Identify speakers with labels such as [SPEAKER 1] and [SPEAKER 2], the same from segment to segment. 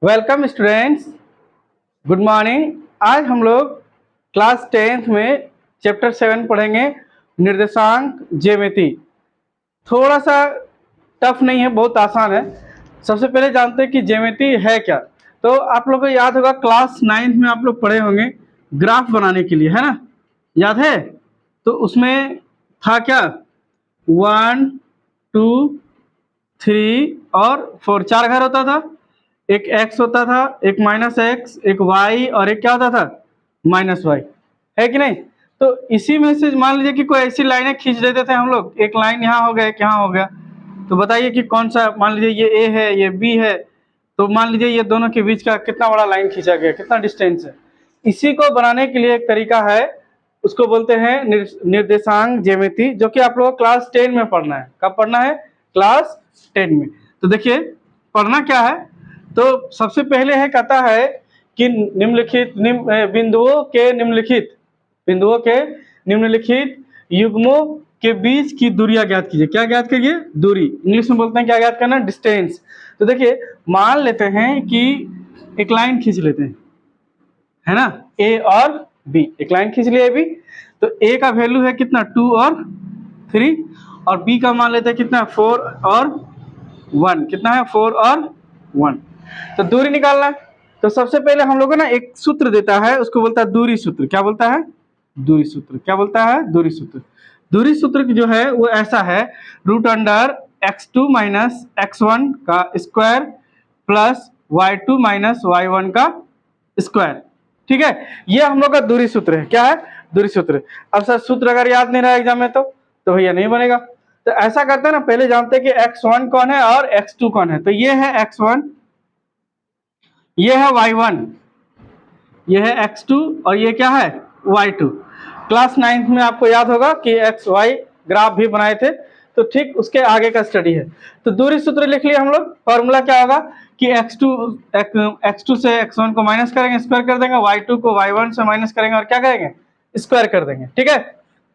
[SPEAKER 1] Welcome students, good morning. आज हम लोग क्लास 10th में चैप्टर 7 पढ़ेंगे, निर्देशांक ज्यामिति। थोड़ा सा टफ नहीं है, बहुत आसान है। सबसे पहले जानते हैं कि ज्यामिति है क्या। तो आप लोग को याद होगा, क्लास 9th में आप लोग पढ़े होंगे ग्राफ बनाने के लिए, है ना? याद है? तो उसमें था क्या, 1 2 3 और 4, 4 घर होता था। एक x होता था, एक -x, एक y और एक क्या होता था, -y, है कि नहीं? तो इसी में से मान लीजिए कि कोई ऐसी लाइनें खींच देते थे हम लोग, एक लाइन यहाँ हो गया, एक यहाँ हो गया। तो बताइए कि कौन सा, मान लीजिए ये a है, ये b है, तो मान लीजिए ये दोनों के बीच का कितना बड़ा लाइन खींचा गया, कितना डिस्टेंस है। इसी को बनाने के लिए एक तरीका है, उसको बोलते हैं निर्देशांक ज्यामिति, जो कि आप लोग क्लास 10 में पढ़ना है। कब पढ़ना है? क्लास 10 में। तो देखिए पढ़ना क्या है। तो सबसे पहले है, कहता है कि बिंदुओं के निम्नलिखित युग्मों के बीच की दूरियां ज्ञात कीजिए। क्या ज्ञात करिए? दूरी। इंग्लिश में बोलते हैं क्या ज्ञात करना? डिस्टेंस। तो देखिए मान लेते हैं कि एक लाइन खींच लेते हैं, है ना, ए और बी। एक लाइन खींच लिया बी, तो ए का वैल्यू है कितना, 2 और 3, और बी का मान लेते हैं कितना, 4 और 1। कितना है? 4 और 1। तो दूरी निकालना है। तो सबसे पहले हम लोगों ना एक सूत्र देता है, उसको बोलता है दूरी सूत्र। क्या बोलता है? दूरी सूत्र। क्या बोलता है? दूरी सूत्र। दूरी सूत्र जो है वो ऐसा है, √x2 माइनस x1 का square plus y2 minus y1 का स्क्वायर। ठीक है, ये हम लोग का दूरी सूत्र है। क्या है? दूरी सूत्र। अब सर सूत्र अगर याद नहीं रहा एग्जाम में तो भैया नहीं बनेगा। तो ऐसा करते हैं ना, पहले जानते हैं कि x1 कौन है और x2 कौन है। तो ये है x1, ये है y1, ये है x2 और ये क्या है, y2। क्लास 9th में आपको याद होगा कि x y ग्राफ भी बनाए थे, तो ठीक उसके आगे का स्टडी है। तो दूरी सूत्र लिख लिया हम लोग। फॉर्मूला क्या होगा कि x2 से x1 को माइनस करेंगे, स्क्वायर कर देंगे, y2 को y1 से माइनस करेंगे और क्या करेंगे, स्क्वायर कर देंगे। ठीक है,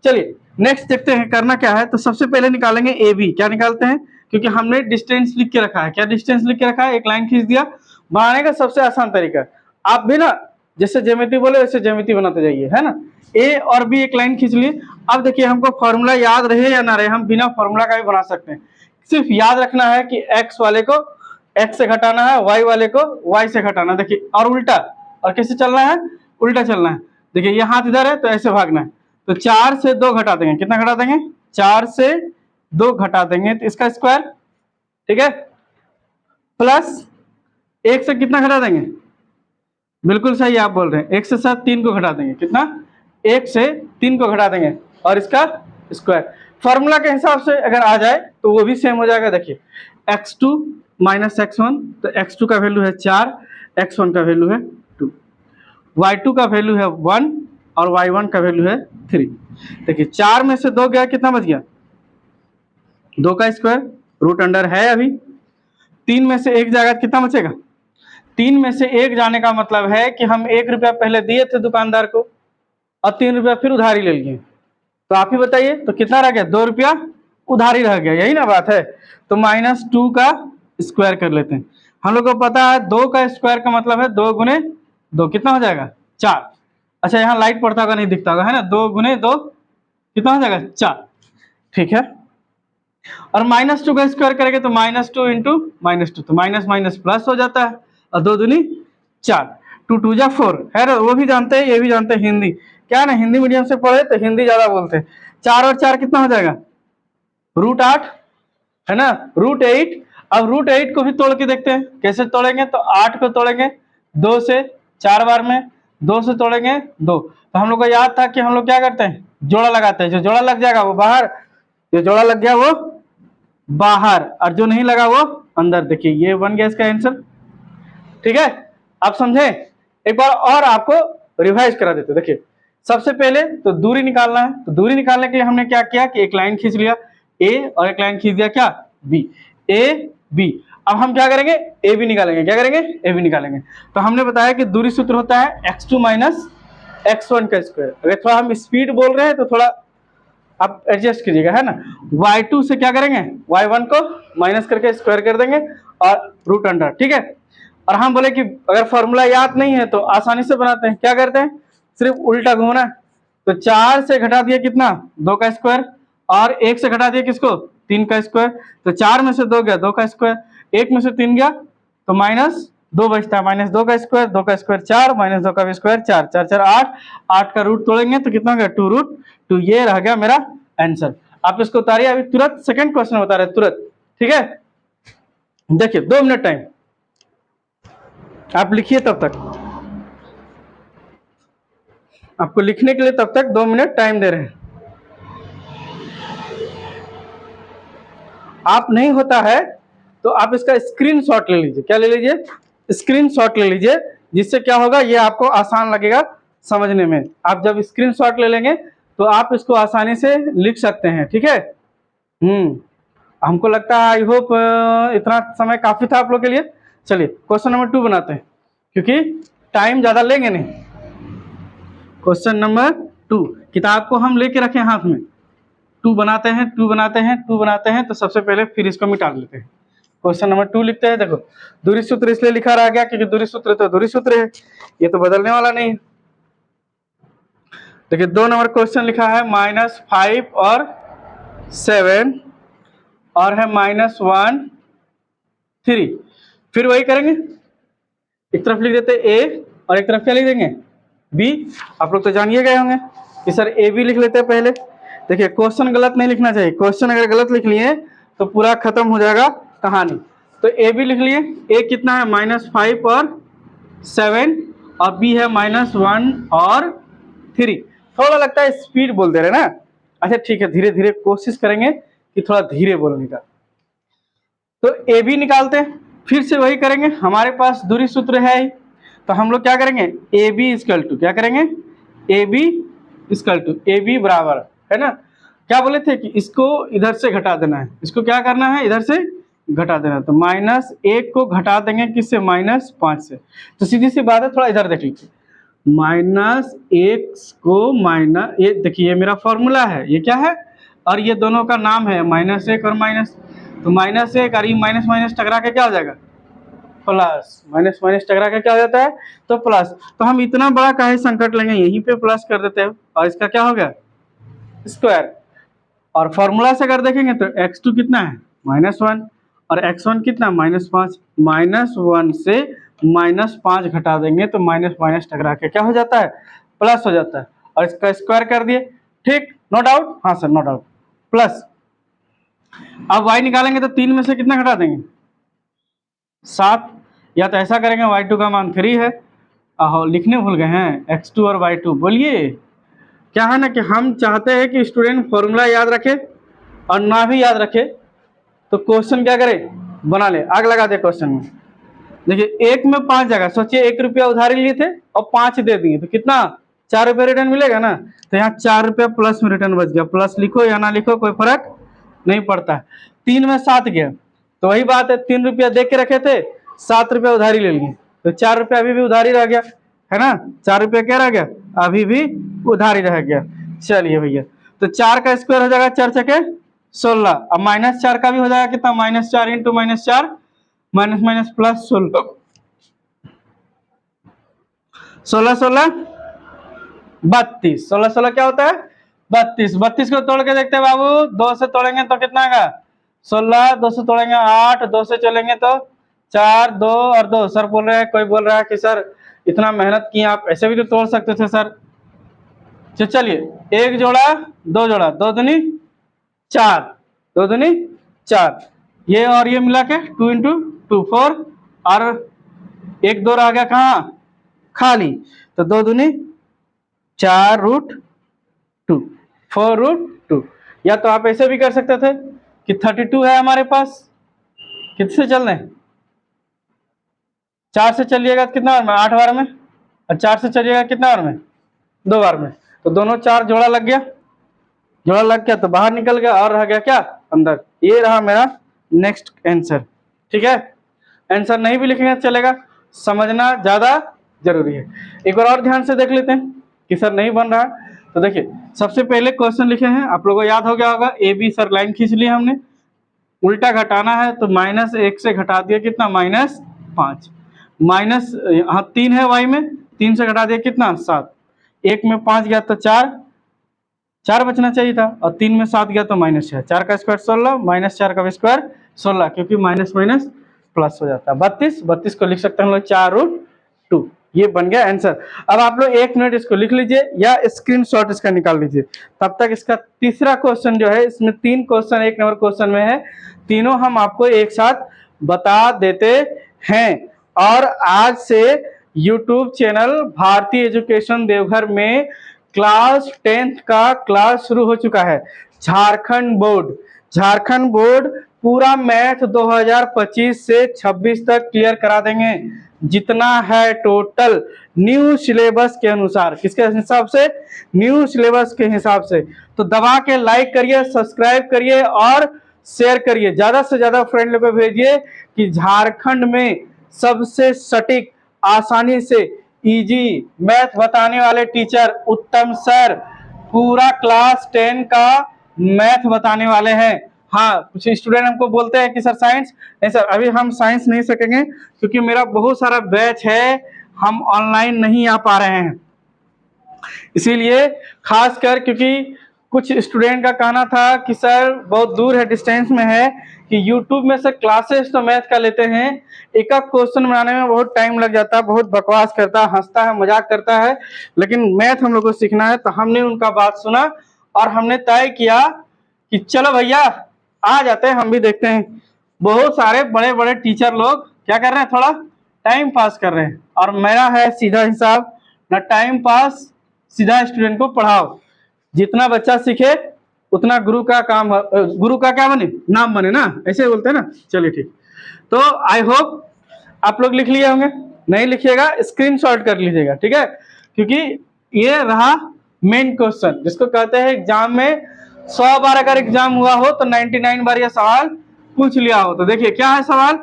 [SPEAKER 1] चलिए नेक्स्ट देखते हैं करना क्या है। तो सबसे पहले निकालेंगे ए बी। क्या निकालते हैं? क्योंकि हमने डिस्टेंस लिख के रखा है। क्या डिस्टेंस लिख के रखा है? एक लाइन खींच दिया। बनाने का सबसे आसान तरीका, आप भी ना जैसे ज्यामिति बोले वैसे ज्यामिति बनाते जाइए, है ना। ए और बी एक लाइन खींच लिए। अब देखिए हमको फॉर्मूला याद रहे या ना रहे, हम बिना फॉर्मूला का भी बना सकते हैं। सिर्फ याद रखना है कि एक्स वाले को एक्स से घटाना है, वाई वाले को वाई से घटाना। देखिए और उल्टा, और कैसे चलना है? उल्टा चलना है। देखिए ये हाथ इधर है तो ऐसे भागना है। तो 4 से 2 घटा देंगे, कितना घटा देंगे? 4 से 2 घटा देंगे तो इसका स्क्वायर। ठीक है, प्लस 1 से कितना घटा देंगे? बिल्कुल सही आप बोल रहे हैं, 1 से साथ 3 को घटा देंगे। कितना? 1 से 3 को घटा देंगे और इसका स्क्वायर। फॉर्मूला के हिसाब से अगर आ जाए तो वो भी सेम हो जाएगा। देखिए x2 माइनस x1, तो x2 का वैल्यू है 4, x1 का वैल्यू है 2, y2 का वैल्यू है 1 और y1 का वैल्यू है 3। देखिए 4 में से 2 गया, कितना बच गया? 2 का स्क्वायर, रूट अंडर है अभी। 3 में से 1 जाएगा, कितना बचेगा? 3 में से 1 जाने का मतलब है कि हम 1 रुपया पहले दिए थे दुकानदार को और 3 रुपया फिर उधारी ले लिए। तो आप ही बताइए, तो कितना रह गया? 2 रुपया उधारी रह गया, यही ना बात है। तो -2 का स्क्वायर कर लेते हैं। हम लोग को पता है 2 का स्क्वायर का मतलब है 2 गुने 2, कितना हो जाएगा? 4। अच्छा यहाँ लाइट पड़ता होगा, नहीं दिखता होगा, है ना। 2 गुने 2 कितना हो जाएगा? 4। ठीक है, और -2 का स्क्वायर करेंगे तो -2 इंटू -2, तो माइनस माइनस प्लस हो जाता है, और 2 दूनी 4, 2 2 जा 4, है ना। वो भी जानते हैं, ये भी जानते हैं। हिंदी क्या है ना, हिंदी मीडियम से पढ़े तो हिंदी ज्यादा बोलते हैं। 4 और 4 कितना हो जाएगा? √8, है ना, √8। अब √8 को भी तोड़ के देखते हैं, कैसे तोड़ेंगे? तो 8 को तोड़ेंगे 2 से 4 बार में, 2 से तोड़ेंगे 2। तो हम लोग को याद था कि हम लोग क्या करते हैं, जोड़ा लगाते हैं। जो जोड़ा लग जाएगा वो बाहर, जो जोड़ा लग गया वो बाहर, और जो नहीं लगा वो अंदर। देखिए ये बन गया इसका आंसर। ठीक है, आप समझे? एक बार और आपको रिवाइज करा देते। देखिए सबसे पहले तो दूरी निकालना है। तो दूरी निकालने के लिए हमने क्या किया कि एक लाइन खींच लिया ए और एक लाइन खींच दिया क्या, बी, ए बी। अब हम क्या करेंगे? ए बी निकालेंगे। क्या करेंगे? ए बी निकालेंगे। तो हमने बताया कि दूरी सूत्र होता है x2 माइनस x1 का स्क्वायर। अगर थोड़ा हम स्पीड बोल रहे हैं तो थोड़ा आप एडजस्ट कीजिएगा, है ना। y2 से क्या करेंगे? y1 को माइनस करके स्क्वायर कर देंगे और रूट अंडर। ठीक है, और हम बोले कि अगर फॉर्मूला याद नहीं है तो आसानी से बनाते हैं, क्या करते हैं, सिर्फ उल्टा घूमना। तो 4 से घटा दिया कितना, 2 का स्क्वायर, और 1 से घटा दिया किसको, 3 का स्क्वायर। तो 4 में से 2 गया 2 का स्क्वायर, 1 में से 3 गया तो -2 बचता है, -2 का स्क्वायर, 2 का स्क्वायर 4, -2 का स्क्वायर 4, 4 4 8, 8 का रूट तोड़ेंगे तो कितना हो गया 2√2। ये रह गया मेरा आंसर। आप इसको उतारिए, अभी तुरंत सेकंड क्वेश्चन बता रहे तुरंत, ठीक है। देखिए 2 मिनट टाइम आप लिखिए, तब तक आपको लिखने के लिए तब तक 2 मिनट टाइम दे रहे हैं। आप नहीं होता है तो आप इसका स्क्रीनशॉट ले लीजिए, क्या ले लीजिए, स्क्रीनशॉट ले लीजिए, जिससे क्या होगा, ये आपको आसान लगेगा समझने में। आप जब स्क्रीनशॉट ले लेंगे तो आप इसको आसानी से लिख सकते हैं, ठीक है। हमको लगता है आई होप इतना समय काफी था आप लोग के लिए। चलिए क्वेश्चन नंबर 2 बनाते हैं, क्योंकि टाइम ज्यादा लेंगे नहीं। क्वेश्चन नंबर 2, किताब को हम लेके रखें हाथ में, 2 बनाते हैं 2 बनाते हैं 2 बनाते हैं। तो सबसे पहले फिर इसको मिटा लेते हैं। क्वेश्चन नंबर 2 लिखते हैं। देखो दूरी सूत्र इसलिए लिखा रह गया क्योंकि दूरी सूत्र तो दूरी सूत्र है, ये तो बदलने वाला नहीं है। देखिए 2 नंबर क्वेश्चन लिखा है -5 और 7 और है -1 3। फिर वही करेंगे, एक तरफ लिख देते ए और एक तरफ क्या लिख देंगे बी। आप लोग तो जानिए गए होंगे कि सर ए बी लिख लेते हैं पहले। देखिए क्वेश्चन गलत नहीं लिखना चाहिए, क्वेश्चन अगर गलत लिख लिए तो पूरा खत्म हो जाएगा कहानी। तो ए बी लिख लिए, ए कितना है -5 और 7 और बी है -1 और 3। थोड़ा लगता है स्पीड बोल दे रहे ना, अच्छा ठीक है, धीरे धीरे कोशिश करेंगे कि थोड़ा धीरे बोलने का। तो ए बी निकालते हैं, फिर से वही करेंगे, हमारे पास दूरी सूत्र है ही, तो हम लोग क्या करेंगे, ए बी इक्वल टू क्या करेंगे, A B equal to A B बराबर है ना, क्या बोले थे कि इसको इधर से घटा देना है, इसको क्या करना है इधर से घटा देना है। तो -1 को घटा देंगे किससे, -5 से। तो सीधी सी बात है, थोड़ा इधर देख लीजिए, -1 को ये देखिए, ये मेरा फॉर्मूला है, ये क्या है, और ये दोनों का नाम है -1 और माइनस। तो -1 और ये माइनस टकरा के क्या हो जाएगा, प्लस, माइनस टकरा के क्या हो जाता है, तो प्लस। तो हम इतना बड़ा काहे संकट लेंगे, यहीं पे प्लस कर देते हैं और इसका क्या हो गया स्क्वायर। और फॉर्मूला से अगर देखेंगे तो x2 कितना है -1 और x1 कितना -5, -1 से -5 घटा देंगे तो माइनस टकरा के क्या हो जाता है, प्लस हो जाता है, और इसका स्क्वायर कर दिए, ठीक, नो डाउट, हाँ सर नो डाउट, प्लस। अब y निकालेंगे तो 3 में से कितना घटा देंगे 7, या तो ऐसा करेंगे y2 का मान 3 है, लिखने भूल गए हैं x2 और y2। बोलिए क्या है ना कि हम चाहते हैं कि स्टूडेंट फॉर्मूला याद रखे, और ना भी याद रखे तो क्वेश्चन क्या करे, बना ले, आग लगा दे क्वेश्चन में। देखिए 1 में 5 जगह, सोचिए 1 रुपया उधारी लिए थे और 5 दे दिए तो कितना 4 रुपया रिटर्न मिलेगा ना। तो यहाँ 4 रुपया प्लस में रिटर्न बच गया, प्लस लिखो या ना लिखो कोई फर्क नहीं पड़ता है। 3 में 7 गया, तो वही बात है, 3 रुपया दे के रखे थे, 7 रुपया उधारी ले लिए, तो 4 रुपया अभी भी उधारी रह गया है ना, 4 रुपया क्या रह गया, अभी भी उधारी रह गया। चलिए भैया, तो 4 का स्क्वायर हो जाएगा 4 छके 16, अब -4 का भी हो जाएगा कितना, -4 इंटू -4 माइनस प्लस 16, 16 32, 16 क्या होता है 32। 32 को तोड़ के देखते हैं बाबू, 2 से तोड़ेंगे तो कितना आएगा 16, 2 से तोड़ेंगे 8, 2 से चलेंगे तो 4, 2 और 2। सर बोल रहे हैं, कोई बोल रहा है कि सर इतना मेहनत किए आप, ऐसे भी तो तोड़ सकते थे सर। चलिए 1 जोड़ा 2 जोड़ा, 2 दूनी 4, 2 दूनी 4, ये और ये मिला के 2 इंटू 2 4, और 1 2 रह गया कहाँ खाली, तो 2 दूनी 4√2, 4√2। या तो आप ऐसे भी कर सकते थे कि 32 है हमारे पास, किससे चल रहे हैं 4 से चलिएगा कितना बार में, 8 बार में, और 4 से चलिएगा कितना बार में, 2 बार में, तो दोनों 4 जोड़ा लग गया, जोड़ा लग गया तो बाहर निकल गया और रह गया क्या अंदर। ये रहा मेरा नेक्स्ट आंसर, ठीक है। आंसर नहीं भी लिखेंगे चलेगा, समझना ज्यादा जरूरी है। एक बार और ध्यान से देख लेते हैं कि सर नहीं बन रहा। तो देखिए सबसे पहले क्वेश्चन लिखे हैं, आप लोगों को याद हो गया होगा, ए बी सर लाइन खींच ली हमने, उल्टा घटाना है तो -1 से घटा दिया कितना -5, माइनस, हाँ 3 है y में, 3 से घटा दिया कितना 7, 1 में 5 गया तो 4 बचना चाहिए था, और 3 में 7 गया तो -6, 4 का स्क्वायर 16, -4 का स्क्वायर 16, क्योंकि माइनस माइनस प्लस हो जाता है 32, 32 को लिख सकते हैं हम लोग 4√2, ये बन गया आंसर। अब आप लोग 1 मिनट इसको लिख लीजिए या स्क्रीनशॉट इसका निकाल लीजिए, तब तक इसका तीसरा क्वेश्चन जो है, इसमें 3 क्वेश्चन 1 नंबर क्वेश्चन में है, तीनों हम आपको एक साथ बता देते हैं। और आज से यूट्यूब चैनल भारतीय एजुकेशन देवघर में क्लास 10th का क्लास शुरू हो चुका है। झारखंड बोर्ड पूरा मैथ 2025 से 26 तक क्लियर करा देंगे, जितना है टोटल न्यू सिलेबस के अनुसार। किसके हिसाब से? न्यू सिलेबस के हिसाब से। तो दबा के लाइक करिए, सब्सक्राइब करिए और शेयर करिए, ज्यादा से ज्यादा फ्रेंड लोग को भेजिए कि झारखंड में सबसे सटीक, आसानी से इजी मैथ बताने वाले टीचर उत्तम सर पूरा क्लास 10 का मैथ बताने वाले हैं। हाँ, कुछ स्टूडेंट हमको बोलते हैं कि सर साइंस नहीं, सर अभी हम साइंस नहीं सकेंगे क्योंकि मेरा बहुत सारा बैच है, हम ऑनलाइन नहीं आ पा रहे हैं। इसीलिए खासकर क्योंकि कुछ स्टूडेंट का कहना था कि सर बहुत दूर है, डिस्टेंस में है, कि यूट्यूब में से क्लासेस तो मैथ का लेते हैं, एक क्वेश्चन बनाने में बहुत टाइम लग जाता है, बहुत बकवास करता है, हंसता है, मजाक करता है, लेकिन मैथ हम लोग को सीखना है। तो हमने उनका बात सुना और हमने तय किया कि चलो भैया आ जाते हैं, हम भी देखते हैं। बहुत सारे बड़े बड़े टीचर लोग क्या कर रहे हैं, थोड़ा टाइम पास कर रहे हैं, और मेरा है सीधा हिसाब, ना टाइम पास, सीधा स्टूडेंट को पढ़ाओ। जितना बच्चा सीखे उतना गुरु का काम, गुरु का क्या बने, नाम बने ना, ऐसे बोलते हैं ना। चलिए ठीक, तो आई होप आप लोग लिख लिए होंगे, नहीं लिखिएगा स्क्रीनशॉट कर लीजिएगा, ठीक है, क्योंकि ये रहा मेन क्वेश्चन जिसको कहते हैं एग्जाम में 100 बार अगर एग्जाम हुआ हो तो 99 बार यह सवाल पूछ लिया हो। तो देखिए क्या है सवाल,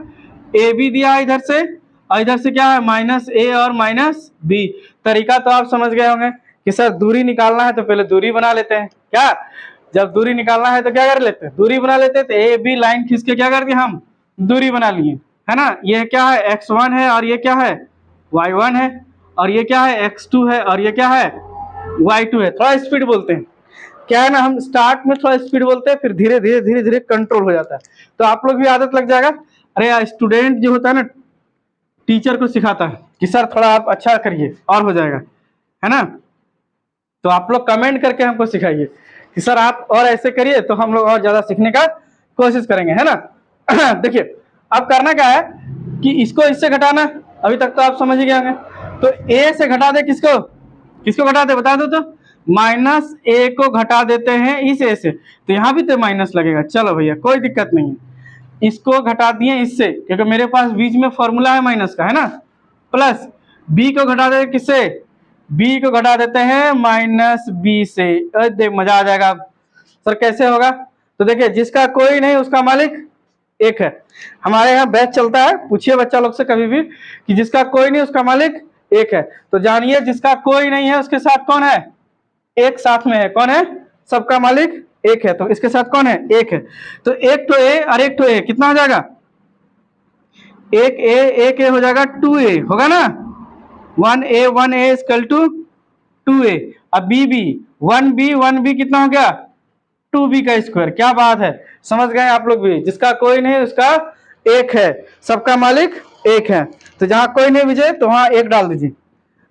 [SPEAKER 1] ए बी दिया है इधर से, और इधर से क्या है -a और -b। तरीका तो आप समझ गए होंगे कि सर दूरी निकालना है तो पहले दूरी बना लेते हैं। क्या, जब दूरी निकालना है तो क्या कर लेते हैं, दूरी बना लेते हैं। तो ए बी लाइन खींच के क्या कर दिया, हम दूरी बना लिए, है ना। ये क्या है, x1 है, और ये क्या है, y1 है, और ये क्या है, x2 है, और ये क्या है, y2 है। थोड़ा स्पीड बोलते हैं, क्या है ना, हम स्टार्ट में थोड़ा स्पीड बोलते हैं, फिर धीरे धीरे धीरे धीरे कंट्रोल हो जाता है। तो आप लोग भी आदत लग जाएगा। अरे यार, स्टूडेंट जो होता है ना, टीचर को सिखाता है कि सर थोड़ा आप अच्छा करिए और हो जाएगा, है ना। तो आप लोग कमेंट करके हमको सिखाइए कि सर आप और ऐसे करिए, तो हम लोग और ज्यादा सीखने का कोशिश करेंगे, है ना। देखिए अब करना क्या है कि इसको इससे घटाना, अभी तक तो आप समझ ही गए होंगे। तो a से घटा दे, किसको किसको घटा दे, बता दो तो, -a को घटा देते हैं इस a से, तो यहाँ भी तो माइनस लगेगा। चलो भैया कोई दिक्कत नहीं है, इसको घटा दिए इससे, क्योंकि मेरे पास बीच में फॉर्मूला है माइनस का, है ना। प्लस b को घटा देते किससे, b को घटा देते हैं -b से। अरे मजा आ जाएगा। सर कैसे होगा, तो देखिए जिसका कोई नहीं उसका मालिक एक है। हमारे यहाँ बैच चलता है, पूछिए बच्चा लोग से कभी भी कि जिसका कोई नहीं उसका मालिक एक है। तो जानिए जिसका कोई नहीं है उसके साथ कौन है, एक साथ में है, कौन है, सबका मालिक एक है। तो इसके साथ कौन है, एक है। तो एक तो ए और एक तो ए, कितना हो जाएगा, एक ए हो जाएगा 2a, होगा ना। 1a equal to 2a। अब b 1b कितना हो गया, 2b का स्क्वायर। क्या बात है, समझ गए आप लोग भी, जिसका कोई नहीं उसका एक है, सबका मालिक एक है। तो जहां कोई नहीं विजय तो वहां एक डाल दीजिए।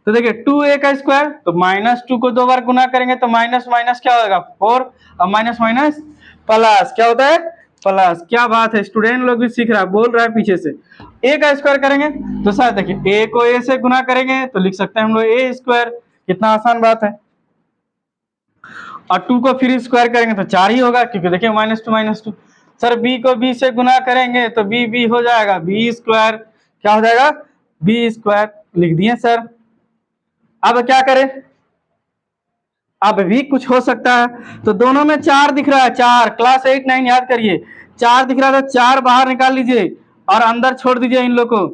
[SPEAKER 1] तो देखिए 2a का स्क्वायर, तो -2 को 2 बार गुना करेंगे तो माइनस माइनस क्या होगा 4, और माइनस माइनस प्लस क्या होता है, प्लस। क्या बात है, स्टूडेंट लोग भी सीख रहा है, बोल रहा है पीछे से। a का स्क्वायर करेंगे तो सर देखिए a को a से गुना करेंगे तो लिख सकते हैं हम लोग a स्क्वायर, कितना आसान बात है। और 2 को फिर स्क्वायर करेंगे तो 4 ही होगा, क्योंकि देखिए -2 सर b को b से गुना करेंगे तो b हो जाएगा b स्क्वायर, क्या हो जाएगा, b स्क्वायर लिख दिए सर। अब क्या करें, अब भी कुछ हो सकता है। तो दोनों में 4 दिख रहा है, 4 क्लास 8 9 याद करिए, 4 दिख रहा था, 4 बाहर निकाल लीजिए और अंदर छोड़ दीजिए, इन लोग को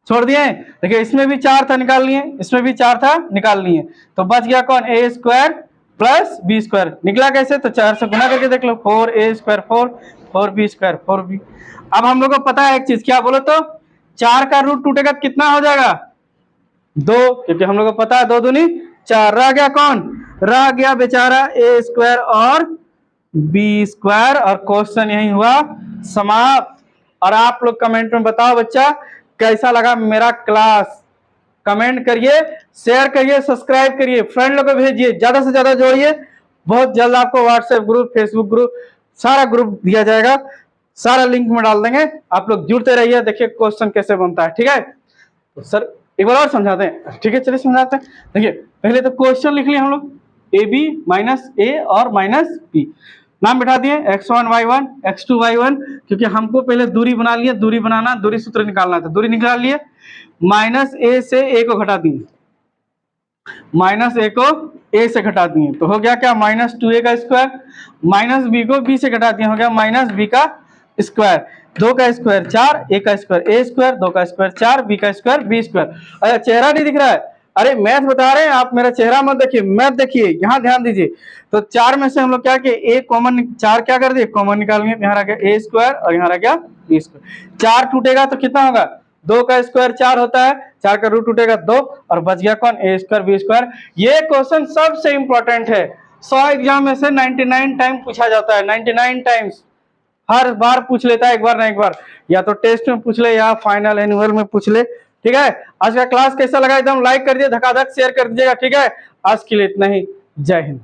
[SPEAKER 1] छोड़ दिए। देखिए इसमें भी 4 था, निकाल लिए, इसमें भी 4 था, निकाल लिए। तो बच गया कौन, a square plus b square. निकला कैसे, तो 4 से गुना करके देख लो, 4a square 4, 4b square 4b। अब हम लोग को पता है एक चीज, क्या बोलो तो, 4 का रूट टूटेगा तो कितना हो जाएगा 2, क्योंकि हम लोग को पता है 2 दूनी 4। रह गया कौन, रह गया बेचारा ए स्क्वायर और बी स्क्वायर, और क्वेश्चन यही हुआ समाप्त। और आप लोग कमेंट में बताओ बच्चा कैसा लगा मेरा क्लास, कमेंट करिए, शेयर करिए, सब्सक्राइब करिए, फ्रेंड लोग को भेजिए, ज्यादा से ज्यादा जोड़िए। बहुत जल्द आपको व्हाट्सएप ग्रुप, फेसबुक ग्रुप, सारा ग्रुप दिया जाएगा, सारा लिंक में डाल देंगे। आप लोग जुड़ते रहिए, देखिए क्वेश्चन कैसे बनता है। ठीक है, तो सर एक बार और समझाते हैं। ठीक है, चलिए समझाते हैं। देखिए पहले तो क्वेश्चन लिख लिए हम लोग, ए बी माइनस ए और माइनस बी, नाम बिठा दिए x1 y1 x2 y1, क्योंकि हमको पहले दूरी बना लिया, दूरी बनाना, दूरी सूत्र निकालना था, दूरी निकाल लिए। माइनस ए से ए को घटा दिए, माइनस ए को ए से घटा दिए, तो हो गया क्या माइनस 2a का स्क्वायर, माइनस बी को बी से घटा दिए, हो गया माइनस बी का स्क्वायर। 2 का स्क्वायर 4, ए का स्क्वायर ए स्क्वायर, 2 का स्क्वायर 4, बी का स्क्वायर बी स्क्वायर। अच्छा चेहरा नहीं दिख रहा है, अरे मैथ बता रहे हैं आप, मेरा चेहरा मत देखिए, मैथ देखिए, यहाँ ध्यान दीजिए। तो 4 में से हम लोग क्या किए, ए कॉमन, 4 क्या कर दिए कॉमन निकाल लिए, यहाँ रह गया ए स्क्वायर और यहाँ रह गया बी स्क्वायर। 4 टूटेगा तो कितना होगा, 2 का स्क्वायर 4 होता है, 4 का रूट टूटेगा 2 और बच गया कौन ए स्क्वायर बी स्क्वायर। ये क्वेश्चन सबसे इंपॉर्टेंट है, 100 एग्जाम में से 99 टाइम पूछा जाता है, 99 टाइम्स, हर बार पूछ लेता है, एक बार ना एक बार, या तो टेस्ट में पूछ ले या फाइनल एनुअल में पूछ ले। ठीक है, आज का क्लास कैसा लगा एकदम लाइक कर दीजिए, धकाधक शेयर कर दीजिएगा। ठीक है, आज के लिए इतना ही, जय हिंद।